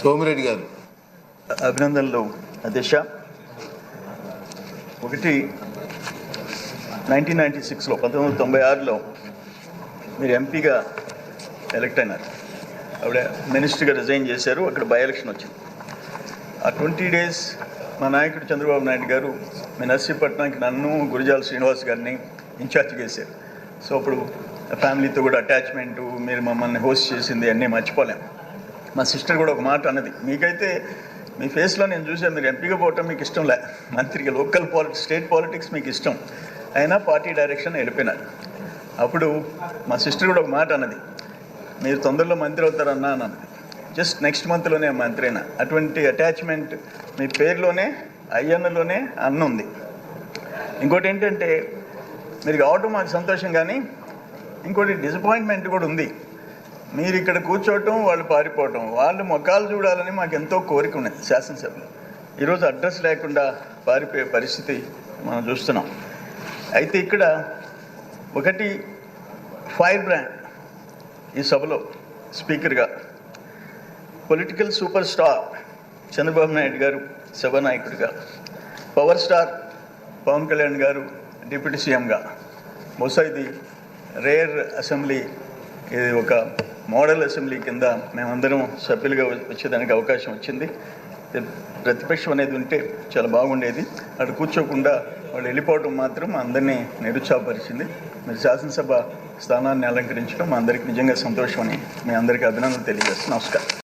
సోమిరెడ్డి గారు. అభినందనలు అధ్యక్ష. ఒకటి 1996లో 1996లో మీరు ఎంపీగా ఎలక్ట్ అయినారు. ఆవిడ మినిస్టర్గా రిజైన్ చేశారు. అక్కడ బై ఎలక్షన్ వచ్చింది. ఆ 20 days మా నాయకుడు చంద్రబాబు నాయుడు గారు మీ నర్సీపట్నానికి నన్ను గురిజాల శ్రీనివాస్ గారిని ఇన్ఛార్జ్ చేశారు. సో అప్పుడు ఫ్యామిలీతో కూడా అటాచ్మెంటు, మీరు మమ్మల్ని హోస్ట్ చేసింది అన్నీ మర్చిపోలేము. మా సిస్టర్ కూడా ఒక మాట అన్నది, మీకైతే మీ ఫేస్లో నేను చూసాను, మీరు ఎంపీగా పోవటం మీకు ఇష్టం లే, మంత్రిగా లోకల్ స్టేట్ పాలిటిక్స్ మీకు ఇష్టం, అయినా పార్టీ డైరెక్షన్ వెళ్ళిపోయినారు. అప్పుడు మా సిస్టర్ కూడా ఒక మాట అన్నది, మీరు తొందరలో మంత్రి అవుతారన్నా అన్నది. జస్ట్ నెక్స్ట్ మంత్లోనే మంత్రి అయినా. అటువంటి అటాచ్మెంట్ మీ పేరులోనే, అయ్యన్నలోనే అన్న ఉంది. ఇంకోటి ఏంటంటే మీరు కావటం మాకు సంతోషం, కానీ ఇంకోటి డిసప్పాయింట్మెంట్ కూడా ఉంది. మీరు ఇక్కడ కూర్చోవటం, వాళ్ళు పారిపోవటం, వాళ్ళు మొఖాలు చూడాలని మాకు ఎంతో కోరిక ఉన్నది శాసనసభలో. ఈరోజు అడ్రస్ లేకుండా పారిపోయే పరిస్థితి మనం చూస్తున్నాం. అయితే ఇక్కడ ఒకటి ఫైర్ బ్రాండ్ ఈ సభలో స్పీకర్గా political super star Chandrababu Naidu గారు సభానాయకుడిగా, పవర్ స్టార్ పవన్ కళ్యాణ్ గారు డిప్యూటీ సీఎంగా, బహుశా ఇది రేర్ అసెంబ్లీ, ఇది ఒక మోడల్ అసెంబ్లీ కింద మేమందరం సభ్యులుగా వచ్చేదానికి అవకాశం వచ్చింది. ప్రతిపక్షం అనేది ఉంటే చాలా బాగుండేది. అటు కూర్చోకుండా వాళ్ళు వెళ్ళిపోవడం మాత్రం అందరినీ నిరుత్సాహపరిచింది. మీరు శాసనసభ స్థానాన్ని అలంకరించడం మా అందరికీ నిజంగా సంతోషం అని మీ అందరికీ అభినందనలు తెలియజేస్తున్నాను. నమస్కారం.